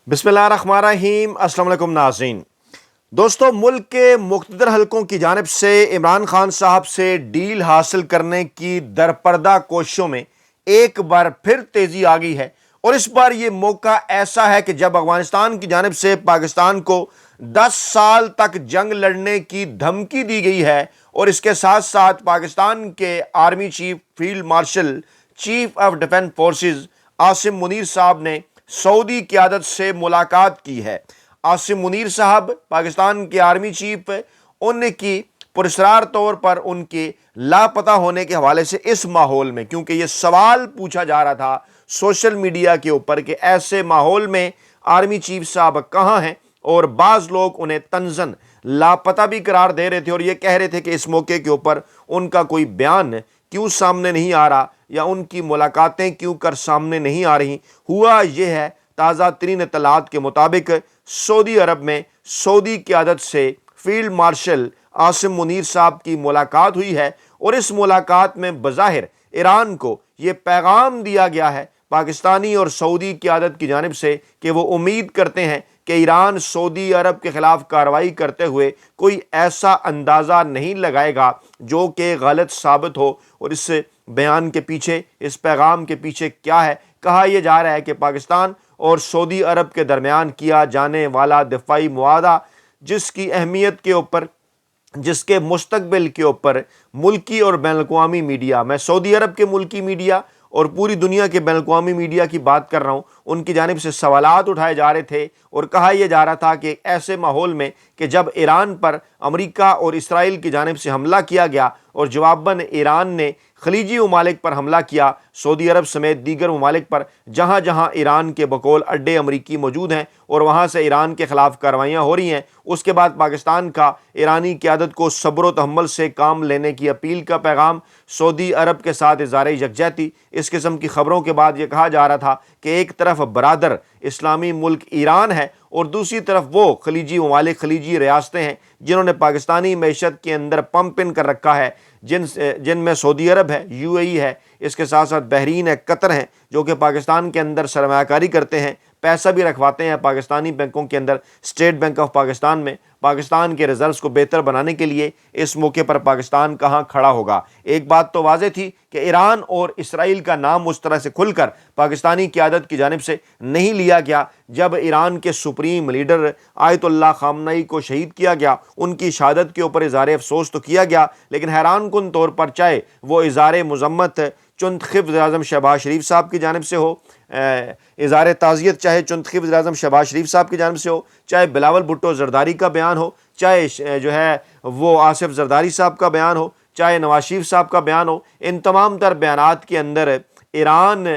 بسم اللہ الرحمن الرحیم۔ السلام علیکم ناظرین۔ دوستو، ملک کے مقتدر حلقوں کی جانب سے عمران خان صاحب سے ڈیل حاصل کرنے کی درپردہ کوششوں میں ایک بار پھر تیزی آ گئی ہے، اور اس بار یہ موقع ایسا ہے کہ جب افغانستان کی جانب سے پاکستان کو 10 سال تک جنگ لڑنے کی دھمکی دی گئی ہے، اور اس کے ساتھ ساتھ پاکستان کے army chief field marshal chief of defence forces Asim Munir صاحب نے سعودی قیادت سے ملاقات کی ہے۔ عاصم منیر صاحب پاکستان کے آرمی چیف، ان کی پراسرار طور پر ان کے لاپتہ ہونے کے حوالے سے اس ماحول میں، کیونکہ یہ سوال پوچھا جا رہا تھا سوشل میڈیا کے اوپر کہ ایسے ماحول میں آرمی چیف صاحب کہاں ہیں، اور بعض لوگ انہیں تنزن لاپتہ بھی قرار دے رہے تھے اور یہ کہہ رہے تھے کہ اس موقع کے اوپر ان کا کوئی بیان کیوں سامنے نہیں آ رہا، یا ان کی ملاقاتیں کیوں کر سامنے نہیں آ رہی۔ ہوا یہ ہے، تازہ ترین اطلاعات کے مطابق سعودی عرب میں سعودی قیادت سے فیلڈ مارشل عاصم منیر صاحب کی ملاقات ہوئی ہے، اور اس ملاقات میں بظاہر ایران کو یہ پیغام دیا گیا ہے پاکستانی اور سعودی قیادت کی جانب سے کہ وہ امید کرتے ہیں کہ ایران سعودی عرب کے خلاف کارروائی کرتے ہوئے کوئی ایسا اندازہ نہیں لگائے گا جو کہ غلط ثابت ہو۔ اور اس بیان کے پیچھے، اس پیغام کے پیچھے کیا ہے؟ کہا یہ جا رہا ہے کہ پاکستان اور سعودی عرب کے درمیان کیا جانے والا دفاعی معاہدہ، جس کی اہمیت کے اوپر، جس کے مستقبل کے اوپر ملکی اور بین الاقوامی میڈیا، میں سعودی عرب کے ملکی میڈیا اور پوری دنیا کے بین الاقوامی میڈیا کی بات کر رہا ہوں، ان کی جانب سے سوالات اٹھائے جا رہے تھے، اور کہا یہ جا رہا تھا کہ ایسے ماحول میں کہ جب ایران پر امریکہ اور اسرائیل کی جانب سے حملہ کیا گیا اور جواباً ایران نے خلیجی ممالک پر حملہ کیا، سعودی عرب سمیت دیگر ممالک پر جہاں جہاں ایران کے بقول اڈے امریکی موجود ہیں اور وہاں سے ایران کے خلاف کارروائیاں ہو رہی ہیں، اس کے بعد پاکستان کا ایرانی قیادت کو صبر و تحمل سے کام لینے کی اپیل کا پیغام، سعودی عرب کے ساتھ اظہار یکجہتی۔ اس قسم کی خبروں کے بعد یہ کہا جا رہا تھا کہ ایک طرف برادر اسلامی ملک ایران ہے اور دوسری طرف وہ خلیجی ممالک، خلیجی ریاستیں ہیں جنہوں نے پاکستانی معیشت کے اندر پمپ ان کر رکھا ہے، جن میں سعودی عرب ہے، یو اے ای ہے، اس کے ساتھ ساتھ بحرین ہے، قطر ہیں، جو کہ پاکستان کے اندر سرمایہ کاری کرتے ہیں، پیسہ بھی رکھواتے ہیں پاکستانی بینکوں کے اندر، اسٹیٹ بینک آف پاکستان میں۔ پاکستان کے ریزروز کو بہتر بنانے کے لیے اس موقع پر پاکستان کہاں کھڑا ہوگا؟ ایک بات تو واضح تھی کہ ایران اور اسرائیل کا نام اس طرح سے کھل کر پاکستانی قیادت کی جانب سے نہیں لیا گیا۔ جب ایران کے سپریم لیڈر آیت اللہ خامنئی کو شہید کیا گیا، ان کی شہادت کے اوپر اظہار افسوس تو کیا گیا، لیکن حیران کن طور پر چاہے وہ اظہار مذمت چنتخب وزیر اعظم شہباز شریف صاحب کی جانب سے ہو، اظہار تعزیت چاہے چنتخب وزیر اعظم شہباز شریف صاحب کی جانب سے ہو، چاہے بلاول بھٹو زرداری کا بیان ہو، چاہے جو ہے وہ آصف زرداری صاحب کا بیان ہو، چاہے نواز شریف صاحب کا بیان ہو، ان تمام تر بیانات کے اندر ایران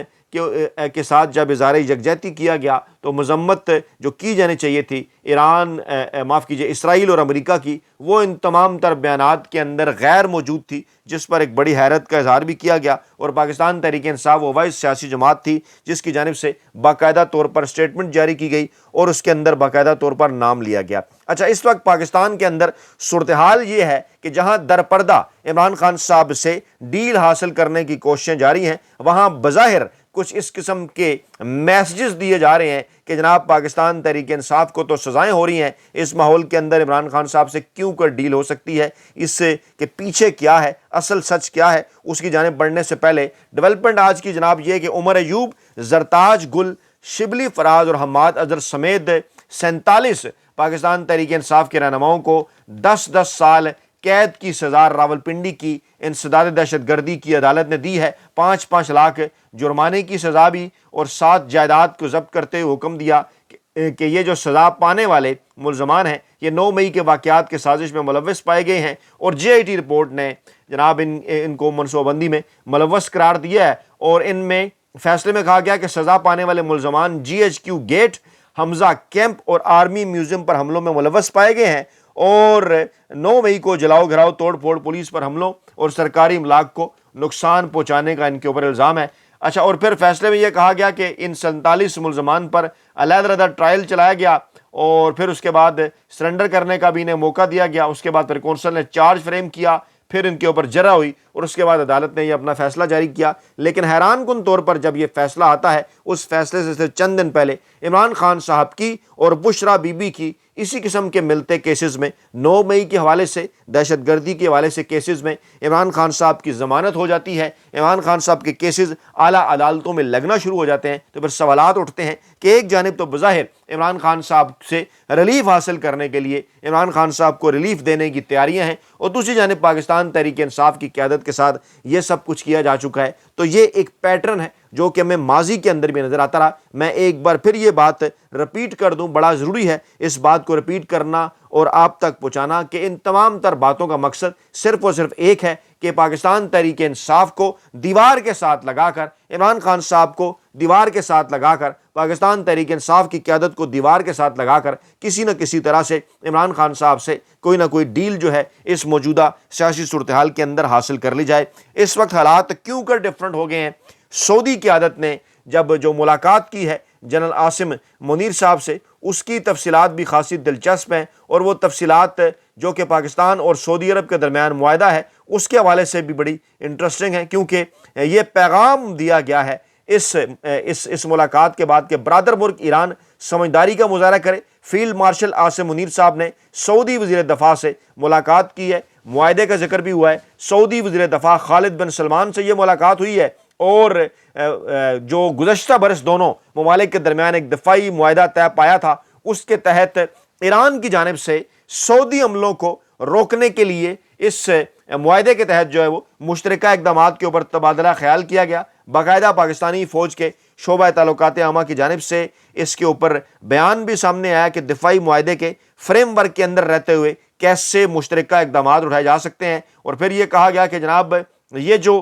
کے ساتھ جب اظہار یکجہتی کیا گیا تو مذمت جو کی جانی چاہیے تھی ایران، معاف کیجیے، اسرائیل اور امریکہ کی، وہ ان تمام تر بیانات کے اندر غیر موجود تھی، جس پر ایک بڑی حیرت کا اظہار بھی کیا گیا۔ اور پاکستان تحریک انصاف وہ واحد سیاسی جماعت تھی جس کی جانب سے باقاعدہ طور پر اسٹیٹمنٹ جاری کی گئی اور اس کے اندر باقاعدہ طور پر نام لیا گیا۔ اچھا، اس وقت پاکستان کے اندر صورتحال یہ ہے کہ جہاں درپردہ عمران خان صاحب سے ڈیل حاصل کرنے کی کوششیں جاری ہیں، وہاں بظاہر کچھ اس قسم کے میسیجز دیے جا رہے ہیں کہ جناب پاکستان تحریک انصاف کو تو سزائیں ہو رہی ہیں، اس ماحول کے اندر عمران خان صاحب سے کیوں کر ڈیل ہو سکتی ہے؟ اس سے کہ پیچھے کیا ہے، اصل سچ کیا ہے، اس کی جانب بڑھنے سے پہلے ڈیولپمنٹ آج کی جناب یہ کہ عمر ایوب، زرتاج گل، شبلی فراز اور حماد اظہر سمیت 47 پاکستان تحریک انصاف کے رہنماؤں کو 10 سال قید کی سزا راولپنڈی کی انسداد دہشت گردی کی عدالت نے دی ہے۔ 5 لاکھ جرمانے کی سزا بھی، اور 7 جائیداد کو ضبط کرتے ہوئے حکم دیا کہ یہ جو سزا پانے والے ملزمان ہیں یہ 9 مئی کے واقعات کے سازش میں ملوث پائے گئے ہیں، اور جے آئی ٹی رپورٹ نے جناب ان کو منصوبہ بندی میں ملوث قرار دیا ہے، اور ان میں فیصلے میں کہا گیا کہ سزا پانے والے ملزمان جی ایچ کیو گیٹ، حمزہ کیمپ اور آرمی میوزیم پر حملوں میں ملوث پائے گئے ہیں، اور 9 مئی کو جلاؤ گھراؤ توڑ پھوڑ پولیس پر حملوں اور سرکاری املاک کو نقصان پہنچانے کا ان کے اوپر الزام ہے۔ اچھا، اور پھر فیصلے میں یہ کہا گیا کہ ان 47 ملزمان پر علیحدہ ٹرائل چلایا گیا، اور پھر اس کے بعد سرنڈر کرنے کا بھی انہیں موقع دیا گیا۔ اس کے بعد پھر کونسل نے چارج فریم کیا، پھر ان کے اوپر جرح ہوئی اور اس کے بعد عدالت نے یہ اپنا فیصلہ جاری کیا. لیکن حیران کن طور پر جب یہ فیصلہ آتا ہے، اس فیصلے سے صرف چند دن پہلے عمران خان صاحب کی اور بشرا بی بی کی اسی قسم کے ملتے کیسز میں 9 مئی کے حوالے سے، دہشت گردی کے حوالے سے کیسز میں عمران خان صاحب کی ضمانت ہو جاتی ہے. عمران خان صاحب کے کیسز اعلیٰ عدالتوں میں لگنا شروع ہو جاتے ہیں. تو پھر سوالات اٹھتے ہیں کہ ایک جانب تو بظاہر عمران خان صاحب سے ریلیف حاصل کرنے کے لیے، عمران خان صاحب کو ریلیف دینے کی تیاریاں ہیں، اور دوسری جانب پاکستان تحریک انصاف کی قیادت کے ساتھ یہ سب کچھ کیا جا چکا ہے. تو یہ ایک پیٹرن ہے جو کہ ہمیں ماضی کے اندر بھی نظر آتا رہا. میں ایک بار پھر یہ بات رپیٹ کر دوں، بڑا ضروری ہے اس بات کو رپیٹ کرنا اور آپ تک پہنچانا کہ ان تمام تر باتوں کا مقصد صرف اور صرف ایک ہے کہ پاکستان تحریک انصاف کو دیوار کے ساتھ لگا کر، عمران خان صاحب کو دیوار کے ساتھ لگا کر، پاکستان تحریک انصاف کی قیادت کو دیوار کے ساتھ لگا کر کسی نہ کسی طرح سے عمران خان صاحب سے کوئی نہ کوئی ڈیل جو ہے اس موجودہ سیاسی صورتحال کے اندر حاصل کر لی جائے. اس وقت حالات کیوں کر ڈفرنٹ ہو گئے ہیں. سعودی قیادت نے جب جو ملاقات کی ہے جنرل عاصم منیر صاحب سے، اس کی تفصیلات بھی خاصی دلچسپ ہیں، اور وہ تفصیلات جو کہ پاکستان اور سعودی عرب کے درمیان معاہدہ ہے اس کے حوالے سے بھی بڑی انٹرسٹنگ ہے، کیونکہ یہ پیغام دیا گیا ہے اس ملاقات کے بعد کہ برادر ملک ایران سمجھداری کا مظاہرہ کرے. فیلڈ مارشل عاصم منیر صاحب نے سعودی وزیر دفاع سے ملاقات کی ہے، معاہدے کا ذکر بھی ہوا ہے. سعودی وزیر دفاع خالد بن سلمان سے یہ ملاقات ہوئی ہے، اور جو گزشتہ برس دونوں ممالک کے درمیان ایک دفاعی معاہدہ طے پایا تھا، اس کے تحت ایران کی جانب سے سعودی حملوں کو روکنے کے لیے اس معاہدے کے تحت جو ہے وہ مشترکہ اقدامات کے اوپر تبادلہ خیال کیا گیا. باقاعدہ پاکستانی فوج کے شعبہ تعلقات عامہ کی جانب سے اس کے اوپر بیان بھی سامنے آیا کہ دفاعی معاہدے کے فریم ورک کے اندر رہتے ہوئے کیسے مشترکہ اقدامات اٹھائے جا سکتے ہیں. اور پھر یہ کہا گیا کہ جناب یہ جو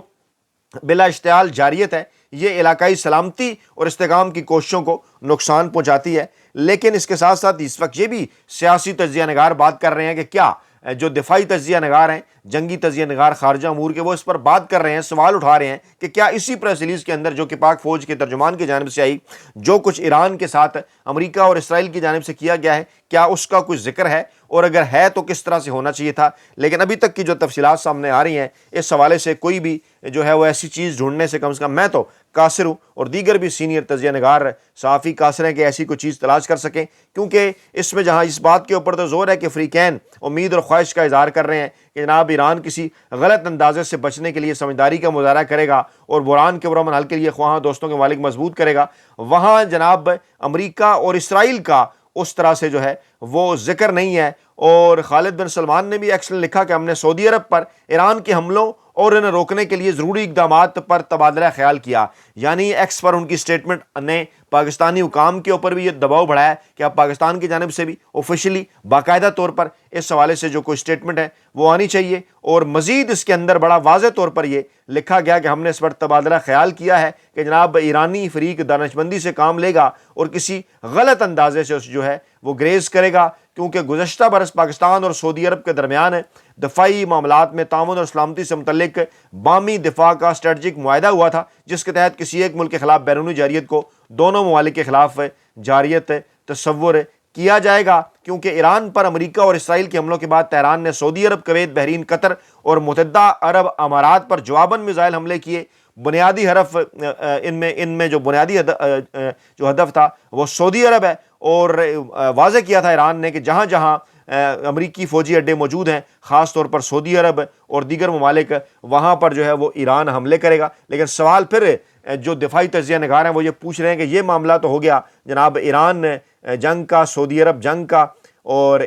بلا اشتعال جاریت ہے یہ علاقائی سلامتی اور استحکام کی کوششوں کو نقصان پہنچاتی ہے. لیکن اس کے ساتھ ساتھ اس وقت یہ بھی سیاسی تجزیہ نگار بات کر رہے ہیں کہ کیا جو دفاعی تجزیہ نگار ہیں، جنگی تجزیہ نگار خارجہ امور کے، وہ اس پر بات کر رہے ہیں، سوال اٹھا رہے ہیں کہ کیا اسی پریس ریلیز کے اندر جو کہ پاک فوج کے ترجمان کی جانب سے آئی، جو کچھ ایران کے ساتھ امریکہ اور اسرائیل کی جانب سے کیا گیا ہے، کیا اس کا کوئی ذکر ہے، اور اگر ہے تو کس طرح سے ہونا چاہیے تھا. لیکن ابھی تک کی جو تفصیلات سامنے آ رہی ہیں اس حوالے سے کوئی بھی جو ہے وہ ایسی چیز ڈھونڈنے سے کم میں تو قاصر ہوں، اور دیگر بھی سینئر تجزیہ نگار صحافی قاصر ہیں کہ ایسی کوئی چیز تلاش کر سکیں. کیونکہ اس میں جہاں اس بات کے اوپر تو زور ہے کہ فریقین امید اور خواہش کا اظہار کر رہے ہیں کہ جناب ایران کسی غلط اندازے سے بچنے کے لیے سمجھداری کا مظاہرہ کرے گا اور بحران کے پرامن حل کے لیے خواہاں دوستوں کے ممالک مضبوط کرے گا، وہاں جناب امریکہ اور اسرائیل کا اس طرح سے جو ہے وہ ذکر نہیں ہے. اور خالد بن سلمان نے بھی ایکشن لکھا کہ ہم نے سعودی عرب پر ایران کے حملوں اور انہیں روکنے کے لیے ضروری اقدامات پر تبادلہ خیال کیا. یعنی ایکس پر ان کی سٹیٹمنٹ نے پاکستانی حکام کے اوپر بھی یہ دباؤ بڑھایا کہ اب پاکستان کی جانب سے بھی آفیشلی باقاعدہ طور پر اس حوالے سے جو کوئی سٹیٹمنٹ ہے وہ آنی چاہیے. اور مزید اس کے اندر بڑا واضح طور پر یہ لکھا گیا کہ ہم نے اس پر تبادلہ خیال کیا ہے کہ جناب ایرانی فریق دانشمندی سے کام لے گا اور کسی غلط اندازے سے جو ہے وہ گریز کرے گا، کیونکہ گزشتہ برس پاکستان اور سعودی عرب کے درمیان دفاعی معاملات میں تعاون اور سلامتی سے متعلق باہمی دفاع کا اسٹریٹجک معاہدہ ہوا تھا، جس کے تحت کسی ایک ملک کے خلاف بیرونی جارحیت کو دونوں ممالک کے خلاف جارحیت تصور کیا جائے گا. کیونکہ ایران پر امریکہ اور اسرائیل کے حملوں کے بعد تہران نے سعودی عرب، کویت، بحرین، قطر اور متحدہ عرب امارات پر جواباً میزائل حملے کیے. بنیادی حرف ان میں جو بنیادی جو ہدف تھا وہ سعودی عرب ہے، اور واضح کیا تھا ایران نے کہ جہاں جہاں امریکی فوجی اڈے موجود ہیں، خاص طور پر سعودی عرب اور دیگر ممالک، وہاں پر جو ہے وہ ایران حملے کرے گا. لیکن سوال پھر جو دفاعی تجزیہ نگار ہیں وہ یہ پوچھ رہے ہیں کہ یہ معاملہ تو ہو گیا جناب ایران جنگ کا، سعودی عرب جنگ کا اور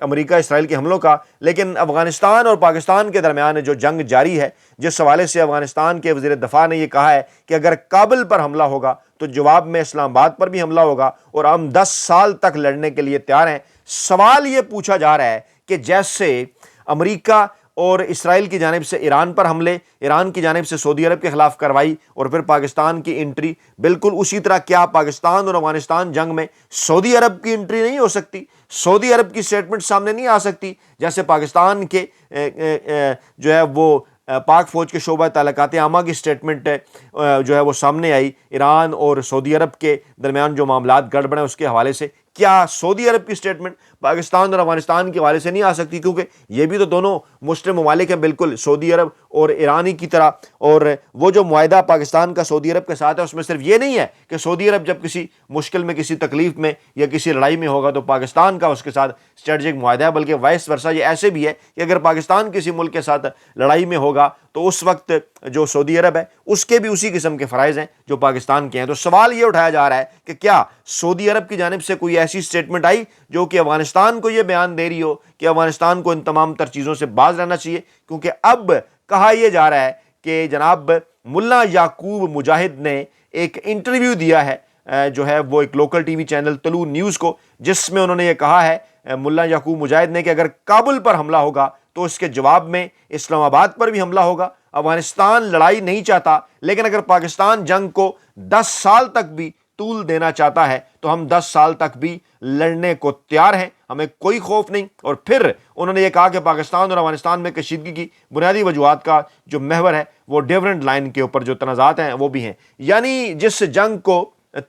امریکہ اسرائیل کے حملوں کا، لیکن افغانستان اور پاکستان کے درمیان جو جنگ جاری ہے، جس حوالے سے افغانستان کے وزیر دفاع نے یہ کہا ہے کہ اگر کابل پر حملہ ہوگا تو جواب میں اسلام آباد پر بھی حملہ ہوگا اور ہم 10 سال تک لڑنے کے لیے تیار ہیں. سوال یہ پوچھا جا رہا ہے کہ جیسے امریکہ اور اسرائیل کی جانب سے ایران پر حملے، ایران کی جانب سے سعودی عرب کے خلاف کارروائی اور پھر پاکستان کی انٹری، بالکل اسی طرح کیا پاکستان اور افغانستان جنگ میں سعودی عرب کی انٹری نہیں ہو سکتی؟ سعودی عرب کی سٹیٹمنٹ سامنے نہیں آ سکتی؟ جیسے پاکستان کے جو ہے وہ پاک فوج کے شعبہ تعلقات عامہ کی سٹیٹمنٹ جو ہے وہ سامنے آئی ایران اور سعودی عرب کے درمیان جو معاملات گڑبڑ ہیں اس کے حوالے سے. کیا سعودی عرب کی اسٹیٹمنٹ پاکستان اور افغانستان کے حوالے سے نہیں آ سکتی؟ کیونکہ یہ بھی تو دونوں مسلم ممالک ہیں بالکل سعودی عرب اور ایرانی کی طرح، اور وہ جو معاہدہ پاکستان کا سعودی عرب کے ساتھ ہے اس میں صرف یہ نہیں ہے کہ سعودی عرب جب کسی مشکل میں، کسی تکلیف میں یا کسی لڑائی میں ہوگا تو پاکستان کا اس کے ساتھ اسٹریٹجک معاہدہ ہے، بلکہ وائس ورثہ یہ ایسے بھی ہے کہ اگر پاکستان کسی ملک کے ساتھ لڑائی میں ہوگا تو اس وقت جو سعودی عرب ہے اس کے بھی اسی قسم کے فرائض ہیں جو پاکستان کے ہیں۔ تو سوال یہ اٹھایا جا رہا ہے کہ کیا سعودی عرب کی جانب سے کوئی ایسی اسٹیٹمنٹ آئی جو کہ افغانستان کو یہ بیان دے رہی ہو کہ افغانستان کو ان تمام تر چیزوں سے باز رہنا چاہیے؟ کیونکہ اب کہا یہ جا رہا ہے کہ جناب ملا یعقوب مجاہد نے ایک انٹرویو دیا ہے جو ہے وہ ایک لوکل ٹی وی چینل طلوع نیوز کو، جس میں انہوں نے یہ کہا ہے ملا یعقوب مجاہد نے کہ اگر کابل پر حملہ ہوگا تو اس کے جواب میں اسلام آباد پر بھی حملہ ہوگا۔ افغانستان لڑائی نہیں چاہتا، لیکن اگر پاکستان جنگ کو 10 سال تک بھی طول دینا چاہتا ہے تو ہم 10 سال تک بھی لڑنے کو تیار ہیں، ہمیں کوئی خوف نہیں۔ اور پھر انہوں نے یہ کہا کہ پاکستان اور افغانستان میں کشیدگی کی بنیادی وجوہات کا جو محور ہے وہ ڈیورنٹ لائن کے اوپر جو تنازعات ہیں وہ بھی ہیں، یعنی جس جنگ کو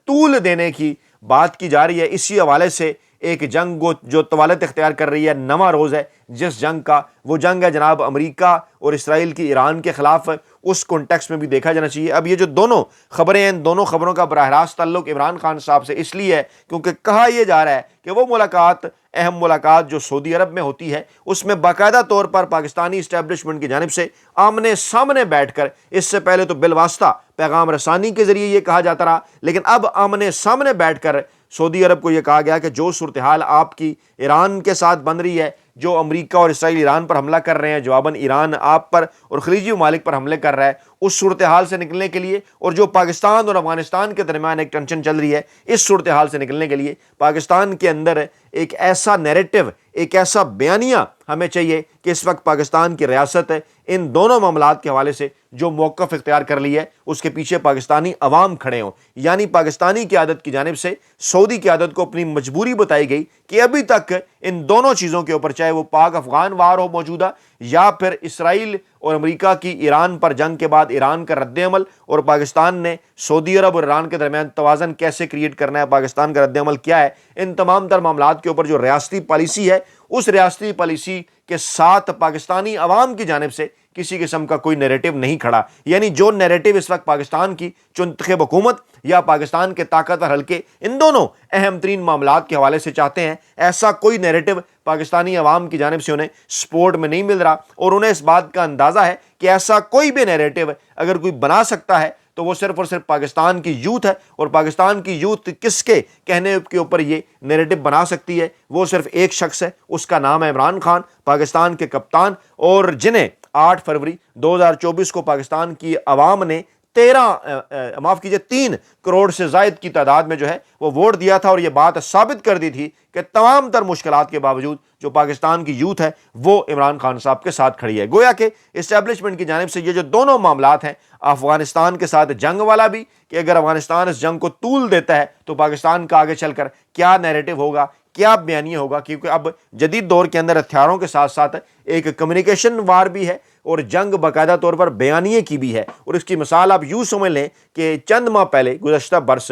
طول دینے کی بات کی جا رہی ہے، اسی حوالے سے ایک جنگ جو طوالت اختیار کر رہی ہے، نواں روز ہے جس جنگ کا، وہ جنگ ہے جناب امریکہ اور اسرائیل کی ایران کے خلاف۔ اس کانٹیکسٹ میں بھی دیکھا جانا چاہیے۔ اب یہ جو دونوں خبریں ہیں، ان دونوں خبروں کا براہ راست تعلق عمران خان صاحب سے اس لیے ہے کیونکہ کہا یہ جا رہا ہے کہ وہ ملاقات، اہم ملاقات جو سعودی عرب میں ہوتی ہے، اس میں باقاعدہ طور پر پاکستانی اسٹیبلشمنٹ کی جانب سے آمنے سامنے بیٹھ کر، اس سے پہلے تو بالواسطہ پیغام رسانی کے ذریعے یہ کہا جاتا رہا، لیکن اب آمنے سامنے بیٹھ کر سعودی عرب کو یہ کہا گیا کہ جو صورتحال آپ کی ایران کے ساتھ بن رہی ہے، جو امریکہ اور اسرائیل ایران پر حملہ کر رہے ہیں، جواباً ایران آپ پر اور خلیجی ممالک پر حملے کر رہا ہے، اس صورتحال سے نکلنے کے لیے، اور جو پاکستان اور افغانستان کے درمیان ایک ٹینشن چل رہی ہے، اس صورتحال سے نکلنے کے لیے پاکستان کے اندر ایک ایسا نیریٹو، ایک ایسا بیانیہ ہمیں چاہیے کہ اس وقت پاکستان کی ریاست ان دونوں معاملات کے حوالے سے جو موقف اختیار کر لی ہے اس کے پیچھے پاکستانی عوام کھڑے ہوں۔ یعنی پاکستانی قیادت کی جانب سے سعودی قیادت کو اپنی مجبوری بتائی گئی کہ ابھی تک ان دونوں چیزوں کے اوپر، چاہے وہ پاک افغان وار ہو موجودہ یا پھر اسرائیل اور امریکہ کی ایران پر جنگ کے بعد ایران کا رد عمل، اور پاکستان نے سعودی عرب اور ایران کے درمیان توازن کیسے کریٹ کرنا ہے، پاکستان کا رد عمل کیا ہے، ان تمام تر معاملات کے اوپر جو ریاستی پالیسی ہے، اس ریاستی پالیسی کے ساتھ پاکستانی عوام کی جانب سے کسی قسم کا کوئی نیریٹو نہیں کھڑا۔ یعنی جو نیریٹو اس وقت پاکستان کی منتخب حکومت یا پاکستان کے طاقتور حلقے ان دونوں اہم ترین معاملات کے حوالے سے چاہتے ہیں، ایسا کوئی نیریٹو پاکستانی عوام کی جانب سے انہیں سپورٹ میں نہیں مل رہا، اور انہیں اس بات کا اندازہ ہے کہ ایسا کوئی بھی نیریٹو اگر کوئی بنا سکتا ہے تو وہ صرف اور صرف پاکستان کی یوتھ ہے، اور پاکستان کی یوتھ کس کے کہنے کے اوپر یہ نیریٹو بنا سکتی ہے؟ وہ صرف ایک شخص ہے، اس کا نام ہے عمران خان، پاکستان کے کپتان، اور جنہیں 8 فروری 2024 کو پاکستان کی عوام نے 3 کروڑ سے زائد کی تعداد میں جو ہے وہ ووٹ دیا تھا، اور یہ بات ثابت کر دی تھی کہ تمام تر مشکلات کے باوجود جو پاکستان کی یوتھ ہے وہ عمران خان صاحب کے ساتھ کھڑی ہے۔ گویا کہ اسٹیبلشمنٹ کی جانب سے یہ جو دونوں معاملات ہیں، افغانستان کے ساتھ جنگ والا بھی کہ اگر افغانستان اس جنگ کو طول دیتا ہے تو پاکستان کا آگے چل کر کیا نیریٹو ہوگا، کیا بیانیہ ہوگا، کیونکہ اب جدید دور کے اندر ہتھیاروں کے ساتھ ساتھ ایک کمیونیکیشن وار بھی ہے اور جنگ باقاعدہ طور پر بیانیے کی بھی ہے۔ اور اس کی مثال آپ یوں سمجھ لیں کہ چند ماہ پہلے گزشتہ برس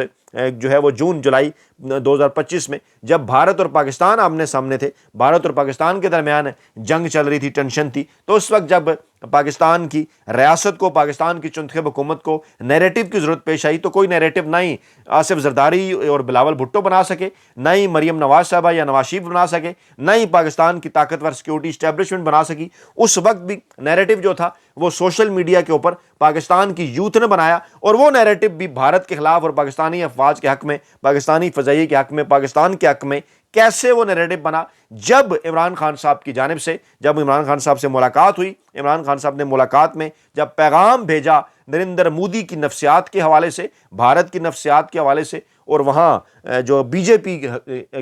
جو ہے وہ جون جولائی 2025 میں جب بھارت اور پاکستان آمنے سامنے تھے، بھارت اور پاکستان کے درمیان جنگ چل رہی تھی، ٹینشن تھی، تو اس وقت جب پاکستان کی ریاست کو، پاکستان کی منتخب حکومت کو نیریٹو کی ضرورت پیش آئی تو کوئی نیریٹو نہ ہی آصف زرداری اور بلاول بھٹو بنا سکے، نہ ہی مریم نواز صاحبہ یا نواز شریف بنا سکے، نہ ہی پاکستان کی طاقتور سیکیورٹی اسٹیبلشمنٹ بنا سکی۔ اس وقت بھی نیریٹو جو تھا وہ سوشل میڈیا کے اوپر پاکستان کی یوتھ نے بنایا، اور وہ نیریٹو بھی بھارت کے خلاف اور پاکستانی افواج کے حق میں، پاکستانی فضائیہ کے حق میں، پاکستان کے حق میں کیسے وہ نیریٹو بنا جب عمران خان صاحب کی جانب سے، جب عمران خان صاحب سے ملاقات ہوئی، عمران خان صاحب نے ملاقات میں جب پیغام بھیجا نریندر مودی کی نفسیات کے حوالے سے، بھارت کی نفسیات کے حوالے سے، اور وہاں جو بی جے پی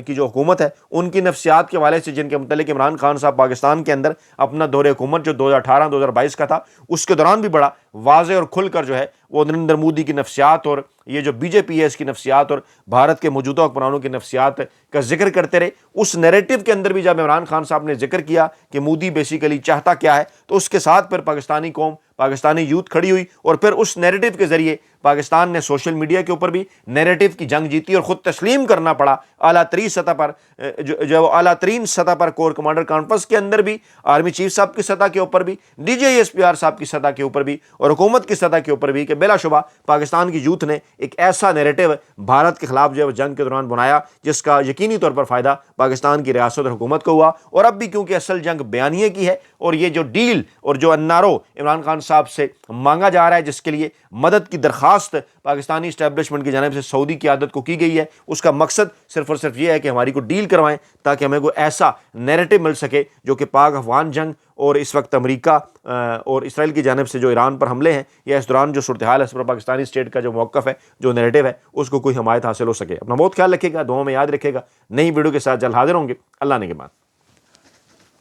کی جو حکومت ہے ان کی نفسیات کے حوالے سے، جن کے متعلق عمران خان صاحب پاکستان کے اندر اپنا دور حکومت جو 2018-2022 کا تھا اس کے دوران بھی بڑا واضح اور کھل کر جو ہے وہ نریندر مودی کی نفسیات اور یہ جو بی جے پی ہے اس کی نفسیات اور بھارت کے موجودہ حکمرانوں کی نفسیات کا ذکر کرتے رہے۔ اس نیریٹو کے اندر بھی جب عمران خان صاحب نے ذکر کیا کہ مودی بیسیکلی چاہتا کیا ہے، تو اس کے ساتھ پھر پاکستانی قوم، پاکستانی یوتھ کھڑی ہوئی، اور پھر اس نیریٹو کے ذریعے پاکستان نے سوشل میڈیا کے اوپر بھی نیریٹو کی جنگ جیتی اور خود تسلیم کرنا پڑا اعلیٰ ترین سطح پر، جو اعلیٰ ترین سطح پر کور کمانڈر کانفرنس کے اندر بھی، آرمی چیف صاحب کی سطح کے اوپر بھی، DGISPR صاحب کی سطح کے اوپر بھی، اور حکومت کی سطح کے اوپر بھی، کہ بلا شبہ پاکستان کی یوتھ نے ایک ایسا نیریٹو بھارت کے خلاف جو ہے جنگ کے دوران بنایا جس کا یقینی طور پر فائدہ پاکستان کی ریاست اور حکومت کو ہوا۔ اور اب بھی کیونکہ اصل جنگ بیانیے کی ہے، اور یہ جو ڈیل اور جو NRO عمران خان صاحب سے مانگا جا رہا ہے، جس کے لیے مدد کی درخواست پاکستانی اسٹیبلشمنٹ کی جانب سے سعودی قیادت کو کی گئی ہے، اس کا مقصد صرف اور صرف یہ ہے کہ ہماری کو ڈیل کروائیں تاکہ ہمیں کوئی ایسا نیریٹو مل سکے جو کہ پاک افغان جنگ اور اس وقت امریکہ اور اسرائیل کی جانب سے جو ایران پر حملے ہیں یا اس دوران جو صورتحال ہے اس پر پاکستانی اسٹیٹ کا جو موقف ہے، جو نیریٹو ہے، اس کو کوئی حمایت حاصل ہو سکے۔ اپنا بہت خیال رکھے گا، دعاؤں میں یاد رکھے گا۔ نئی ویڈیو کے ساتھ جلد حاضر ہوں گے۔ اللہ نے کے بعد۔